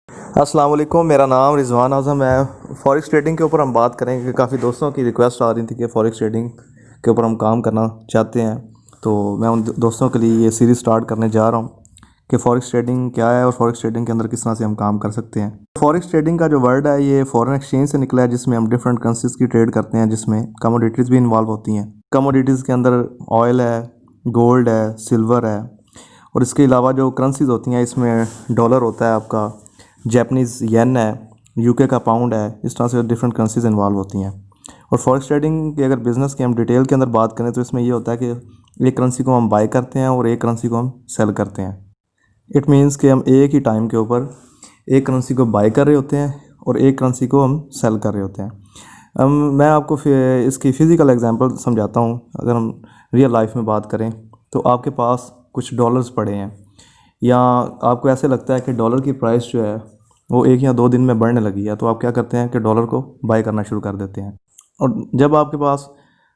अस्सलाम वालेकुम, मेरा नाम रिज़वान आज़म है। फॉरेक्स ट्रेडिंग के ऊपर हम बात करेंगे। काफ़ी दोस्तों की रिक्वेस्ट आ रही थी कि फ़ॉरेक्स ट्रेडिंग के ऊपर हम काम करना चाहते हैं, तो मैं उन दोस्तों के लिए ये सीरीज़ स्टार्ट करने जा रहा हूँ कि फ़ॉरेक्स ट्रेडिंग क्या है और फ़ॉरेक्स ट्रेडिंग के अंदर किस तरह से हम काम कर सकते हैं। फ़ॉरेक्स ट्रेडिंग का जो वर्ड है ये फ़ॉरेन एक्सचेंज से निकला है, जिसमें हम डिफरेंट करेंसीज़ की ट्रेड करते हैं, जिसमें कमोडिटीज़ भी इन्वॉल्व होती हैं। कमोडिटीज़ के अंदर ऑयल है, गोल्ड है, सिल्वर है, और इसके अलावा जो करेंसीज़ होती हैं इसमें डॉलर होता है, आपका जैपनीज़ येन है, यूके का पाउंड है। इस तरह से डिफरेंट करेंसीज इन्वॉल्व होती हैं। और फॉरेक्स ट्रेडिंग के अगर बिज़नेस की हम डिटेल के अंदर बात करें तो इसमें ये होता है कि एक करेंसी को हम बाय करते हैं और एक करेंसी को हम सेल करते हैं। इट मीन्स कि हम एक ही टाइम के ऊपर एक करेंसी को बाय कर रहे होते हैं और एक करेंसी को हम सेल कर रहे होते हैं। मैं आपको इसकी फ़िज़िकल एग्जांपल समझाता हूँ। अगर हम रियल लाइफ में बात करें तो आपके पास कुछ डॉलर्स पड़े हैं, या आपको ऐसे लगता है कि डॉलर की प्राइस जो है वो 1 या 2 दिन में बढ़ने लगी है, तो आप क्या करते हैं कि डॉलर को बाय करना शुरू कर देते हैं। और जब आपके पास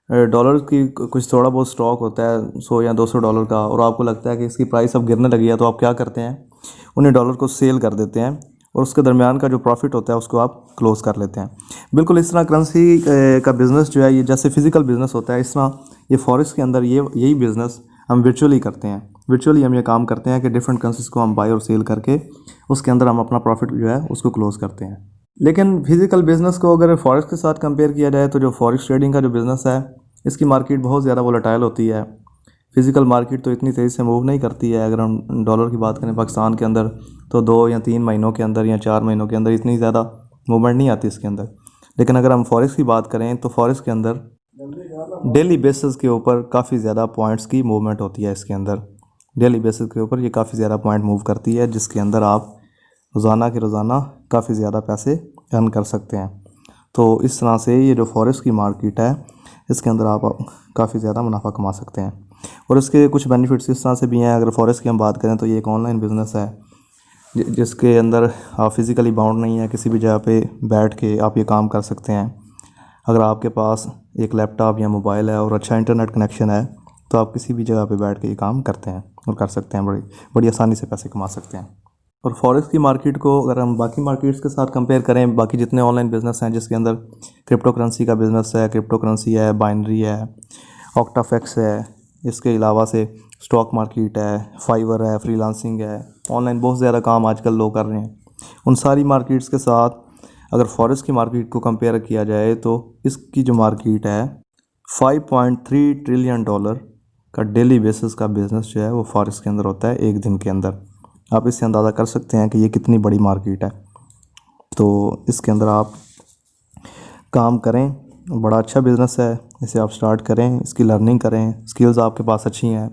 डॉलर की कुछ थोड़ा बहुत स्टॉक होता है 100 या 200 डॉलर का, और आपको लगता है कि इसकी प्राइस अब गिरने लगी है, तो आप क्या करते हैं, उन्हें डॉलर को सेल कर देते हैं और उसके दरमियान का जो प्रॉफिट होता है उसको आप क्लोज कर लेते हैं। बिल्कुल इस तरह करेंसी का बिज़नेस जो है, ये जैसे फिज़िकल बिज़नेस होता है, इस तरह ये फॉरेक्स के अंदर यही बिज़नेस हम वर्चुअली करते हैं। वर्चुअली हम ये काम करते हैं कि डिफरेंट करेंसीज को हम बाय और सेल करके उसके अंदर हम अपना प्रॉफिट जो है उसको क्लोज़ करते हैं। लेकिन फिज़िकल बिज़नेस को अगर फॉरेक्स के साथ कंपेयर किया जाए तो जो फॉरेक्स ट्रेडिंग का जो बिज़नेस है, इसकी मार्केट बहुत ज़्यादा वोलेटाइल होती है। फिज़िकल मार्केट तो इतनी तेज़ी से मूव नहीं करती है। अगर हम डॉलर की बात करें पाकिस्तान के अंदर, तो 2 या 3 महीनों के अंदर या 4 महीनों के अंदर इतनी ज़्यादा मूवमेंट नहीं आती इसके अंदर। लेकिन अगर हम फॉरेक्स की बात करें तो फॉरेक्स के अंदर डेली बेसिस के ऊपर काफ़ी ज़्यादा पॉइंट्स की मूवमेंट होती है। इसके अंदर डेली बेसिस के ऊपर ये काफ़ी ज़्यादा पॉइंट मूव करती है, जिसके अंदर आप रोज़ाना के रोज़ाना काफ़ी ज़्यादा पैसे अर्न कर सकते हैं। तो इस तरह से ये जो फॉरेक्स की मार्केट है, इसके अंदर आप काफ़ी ज़्यादा मुनाफा कमा सकते हैं। और इसके कुछ बेनिफिट्स इस तरह से भी हैं। अगर फॉरेक्स की हम बात करें तो ये एक ऑनलाइन बिज़नेस है, जिसके अंदर आप फिज़िकली बाउंड नहीं है, किसी भी जगह पे बैठ के आप ये काम कर सकते हैं। अगर आपके पास एक लैपटॉप या मोबाइल है और अच्छा इंटरनेट कनेक्शन है, तो आप किसी भी जगह पे बैठ के ये काम करते हैं और कर सकते हैं, बड़ी बड़ी आसानी से पैसे कमा सकते हैं। और फॉरेक्स की मार्केट को अगर हम बाकी मार्केट्स के साथ कंपेयर करें, बाकी जितने ऑनलाइन बिज़नेस हैं जिसके अंदर क्रिप्टो करेंसी का बिज़नेस है, क्रिप्टो करेंसी है, बाइनरी है, ऑक्टाफेक्स है, इसके अलावा से स्टॉक मार्केट है, फाइवर है, फ्रीलांसिंग है, ऑनलाइन बहुत ज़्यादा काम आजकल लोग कर रहे हैं। उन सारी मार्केट्स के साथ अगर फॉरेक्स की मार्केट को कंपेयर किया जाए तो इसकी जो मार्केट है 5.3 ट्रिलियन डॉलर का डेली बेसिस का बिज़नेस जो है वो फॉरेक्स के अंदर होता है एक दिन के अंदर। आप इससे अंदाज़ा कर सकते हैं कि ये कितनी बड़ी मार्केट है। तो इसके अंदर आप काम करें, बड़ा अच्छा बिज़नेस है, इसे आप स्टार्ट करें, इसकी लर्निंग करें, स्किल्स आपके पास अच्छी हैं,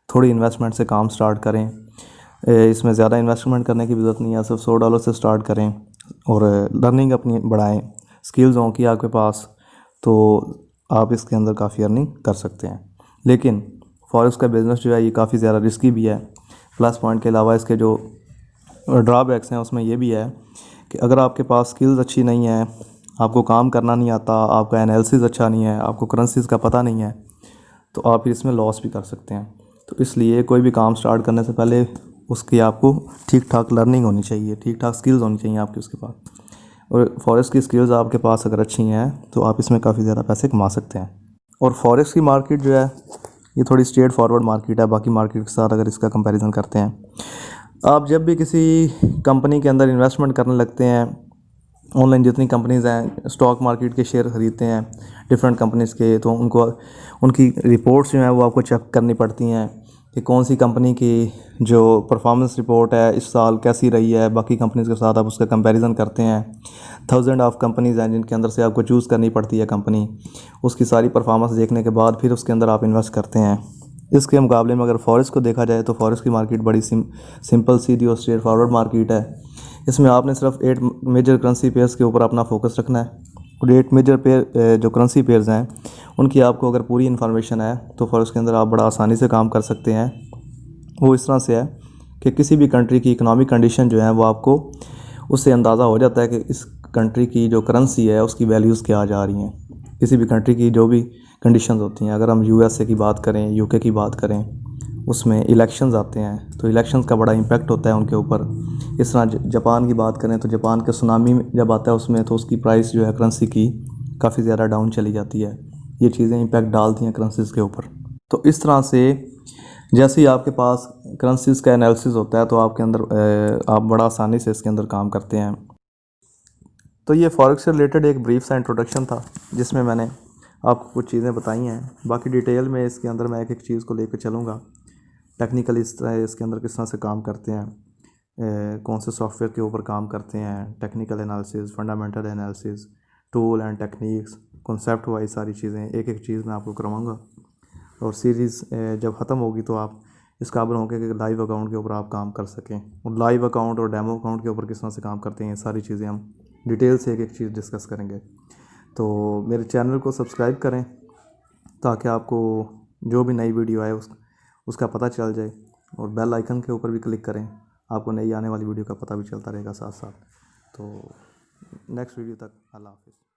थोड़ी इन्वेस्टमेंट से काम स्टार्ट करें। इसमें ज़्यादा इन्वेस्टमेंट करने की ज़रूरत नहीं है, सिर्फ $100 से स्टार्ट करें और लर्निंग अपनी बढ़ाएं। स्किल्स हों कि आपके पास, तो आप इसके अंदर काफ़ी अर्निंग कर सकते हैं। लेकिन फॉरेक्स का बिज़नेस जो है ये काफ़ी ज़्यादा रिस्की भी है। प्लस पॉइंट के अलावा इसके जो ड्रॉबैक्स हैं उसमें ये भी है कि अगर आपके पास स्किल्स अच्छी नहीं है, आपको काम करना नहीं आता, आपका एनालिसिस अच्छा नहीं है, आपको करेंसीज़ का पता नहीं है, तो आप इसमें लॉस भी कर सकते हैं। तो इसलिए कोई भी काम स्टार्ट करने से पहले उसकी आपको ठीक ठाक लर्निंग होनी चाहिए, ठीक ठाक स्किल्स होनी चाहिए आपकी उसके पास। और फॉरेक्स की स्किल्स आपके पास अगर अच्छी हैं तो आप इसमें काफ़ी ज़्यादा पैसे कमा सकते हैं। और फॉरेक्स की मार्केट जो है ये थोड़ी स्ट्रेट फॉरवर्ड मार्केट है बाकी मार्केट के साथ अगर इसका कंपैरिजन करते हैं। आप जब भी किसी कंपनी के अंदर इन्वेस्टमेंट करने लगते हैं, ऑनलाइन जितनी कंपनीज़ हैं, स्टॉक मार्केट के शेयर ख़रीदते हैं डिफरेंट कंपनीज़ के, तो उनको उनकी रिपोर्ट्स जो हैं वो आपको चेक करनी पड़ती हैं कि कौन सी कंपनी की जो परफॉर्मेंस रिपोर्ट है इस साल कैसी रही है बाकी कंपनीज़ के साथ। आप उसका कंपैरिजन करते हैं। थाउजेंड ऑफ कंपनीज़ हैं जिनके अंदर से आपको चूज़ करनी पड़ती है कंपनी। उसकी सारी परफॉर्मेंस देखने के बाद फिर उसके अंदर आप इन्वेस्ट करते हैं। इसके मुकाबले में अगर फॉरेक्स को देखा जाए तो फॉरेक्स की मार्केट बड़ी सिंपल सीधी और स्ट्रेट फॉरवर्ड मार्केट है। इसमें आपने सिर्फ 8 मेजर करेंसी पेयर्स के ऊपर अपना फोकस रखना है। और 8 मेजर पेयर जो करेंसी पेयर्स हैं उनकी आपको अगर पूरी इन्फॉर्मेशन है तो फॉरेक्स के अंदर आप बड़ा आसानी से काम कर सकते हैं। वो इस तरह से है कि किसी भी कंट्री की इकोनॉमिक कंडीशन जो है वो आपको उससे अंदाज़ा हो जाता है कि इस कंट्री की जो करेंसी है उसकी वैल्यूज़ क्या जा रही हैं। किसी भी कंट्री की जो भी कंडीशंस होती हैं, अगर हम यूएसए की बात करें, यूके की बात करें, उसमें इलेक्शंस आते हैं तो इलेक्शंस का बड़ा इम्पैक्ट होता है उनके ऊपर। इस तरह जापान की बात करें तो जापान के सुनामी जब आता है उसमें तो उसकी प्राइस जो है करेंसी की काफ़ी ज़्यादा डाउन चली जाती है। ये चीज़ें इम्पैक्ट डालती हैं करेंसीज़ के ऊपर। तो इस तरह से जैसे ही आपके पास करेंसीज़ का एनालिसिस होता है तो आपके अंदर आप बड़ा आसानी से इसके अंदर काम करते हैं। तो ये फॉरेक्स से रिलेटेड एक ब्रीफ सा इंट्रोडक्शन था जिसमें मैंने आपको कुछ चीज़ें बताई हैं। बाकी डिटेल में इसके अंदर मैं एक एक चीज़ को लेकर चलूँगा। टेक्निकल इस तरह इसके अंदर किस तरह से काम करते हैं, कौन से सॉफ्टवेयर के ऊपर काम करते हैं, technical analysis, fundamental analysis, tool and techniques, concept wise सारी चीज़ें एक एक चीज़ मैं आपको करवाऊँगा। और सीरीज़ जब ख़त्म होगी तो आप इस काबिल होंगे कि लाइव अकाउंट के ऊपर आप काम कर सकें। और लाइव अकाउंट और डेमो अकाउंट के ऊपर किस तरह से काम करते हैं, ये सारी चीज़ें हम डिटेल से एक एक चीज़ डिस्कस करेंगे। तो मेरे चैनल को सब्सक्राइब करें ताकि आपको जो भी नई वीडियो आए उसका पता चल जाए। और बेल आइकन के ऊपर भी क्लिक करें, आपको नई आने वाली वीडियो का पता भी चलता रहेगा साथ साथ। तो नेक्स्ट वीडियो तक अल्लाह हाफ़िज़।